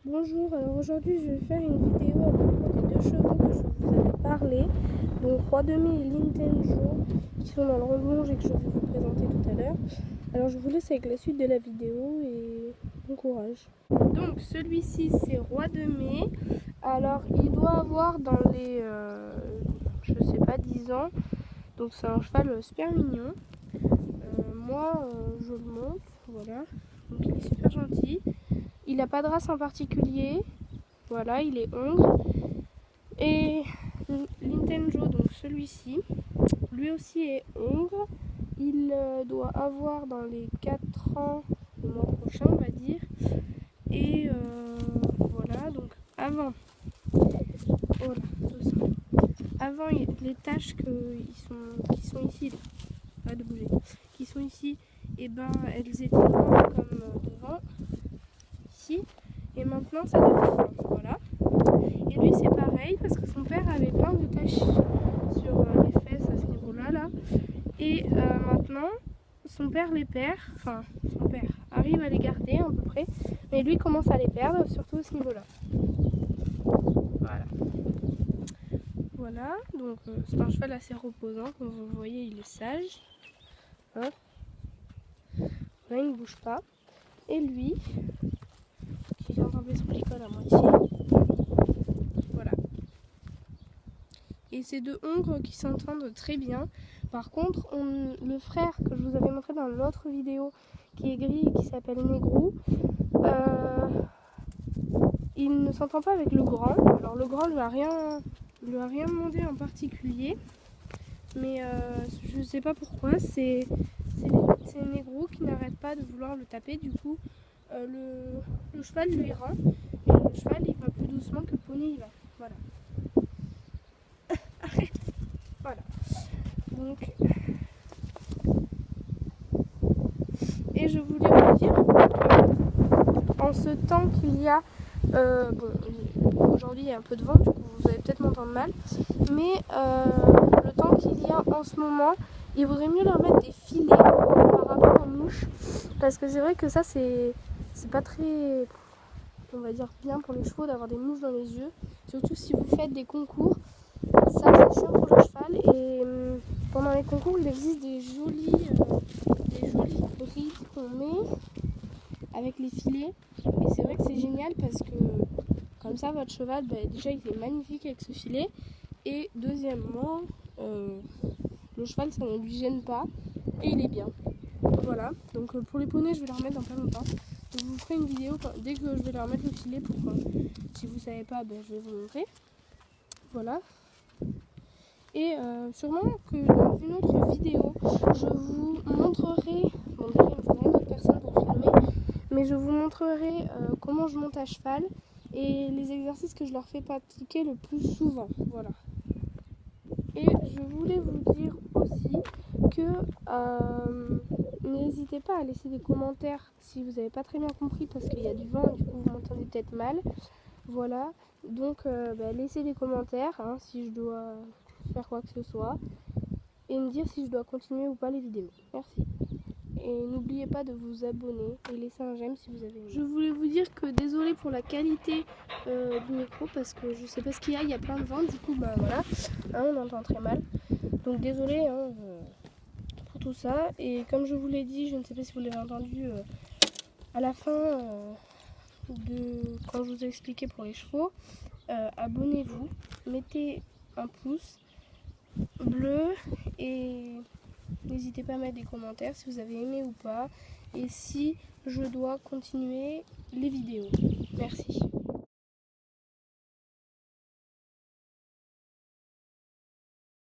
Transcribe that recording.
Bonjour, alors aujourd'hui je vais faire une vidéo à propos des deux chevaux que je vous avais parlé, donc Roi de Mai et Lintenjo, qui sont dans le rondelonge et que je vais vous présenter tout à l'heure. Alors je vous laisse avec la suite de la vidéo et bon courage. Donc celui-ci c'est Roi de Mai, alors il doit avoir dans les, je sais pas, 10 ans, donc c'est un cheval super mignon. Je le monte, voilà, donc il est super gentil. Il n'a pas de race en particulier, voilà, il est hongre. Et Lintenjo, donc celui-ci, lui aussi est hongre. Il doit avoir dans les 4 ans le mois prochain, on va dire. Et voilà, donc avant, voilà, doucement. Avant les taches qui sont ici, là, pas de bouger, qui sont ici, et ben elles étaient noires comme devant, ici. Et maintenant ça devient blanc, voilà. Et lui c'est pareil parce que son père avait plein de taches sur les fesses à ce niveau-là là. Et maintenant son père les perd, enfin son père arrive à les garder à peu près, mais lui commence à les perdre, surtout à ce niveau-là. Voilà. Voilà, donc c'est un cheval assez reposant, comme vous le voyez il est sage. Hein, là il ne bouge pas. Et lui, qui vient d'enlever son licol à moitié. Voilà. Et ces deux hongres qui s'entendent très bien. Par contre, le frère que je vous avais montré dans l'autre vidéo, qui est gris et qui s'appelle Négrou, il ne s'entend pas avec le grand. Alors le grand lui a rien demandé en particulier, mais je ne sais pas pourquoi. C'est Négrou qui n'arrête pas de vouloir le taper. Du coup, le cheval lui rend. Et le cheval il va plus doucement que le poney il va. Voilà. Arrête. Voilà. Donc, et je voulais vous dire que en ce temps qu'il y a, bon, aujourd'hui il y a un peu de vent, du coup vous allez peut-être m'entendre mal, mais le temps qu'il y a en ce moment, il vaudrait mieux leur mettre des filets par rapport aux mouches, parce que c'est vrai que ça c'est pas très, on va dire, bien pour les chevaux d'avoir des mouches dans les yeux, surtout si vous faites des concours. Ça c'est sûr pour le cheval. Et pendant les concours il existe des jolies brides qu'on met avec les filets, et c'est vrai que c'est génial parce que comme ça votre cheval, déjà il est magnifique avec ce filet, et deuxièmement le cheval ça ne lui gêne pas et il est bien. Voilà, donc pour les poneys je vais les remettre dans pas longtemps. Donc, je vous ferai une vidéo dès que je vais leur mettre le filet pour si vous savez pas, je vais vous montrer. Voilà. Et sûrement que dans une autre vidéo, je vous montrerai, bon déjà il me faudrait une autre personne pour filmer, mais je vous montrerai comment je monte à cheval et les exercices que je leur fais pratiquer le plus souvent. Voilà. Et je voulais vous dire aussi que n'hésitez pas à laisser des commentaires si vous n'avez pas très bien compris parce qu'il y a du vent et du coup vous m'entendez peut-être mal. Voilà, donc laissez des commentaires hein, si je dois faire quoi que ce soit et me dire si je dois continuer ou pas les vidéos. Merci. Et n'oubliez pas de vous abonner et laisser un j'aime si vous avez aimé. Je voulais vous dire que désolé pour la qualité du micro parce que je sais pas ce qu'il y a plein de vent, du coup voilà, hein, on entend très mal. Donc désolé hein, pour tout ça. Et comme je vous l'ai dit, je ne sais pas si vous l'avez entendu à la fin quand je vous ai expliqué pour les chevaux, abonnez-vous, mettez un pouce bleu et n'hésitez pas à mettre des commentaires si vous avez aimé ou pas et si je dois continuer les vidéos. Merci.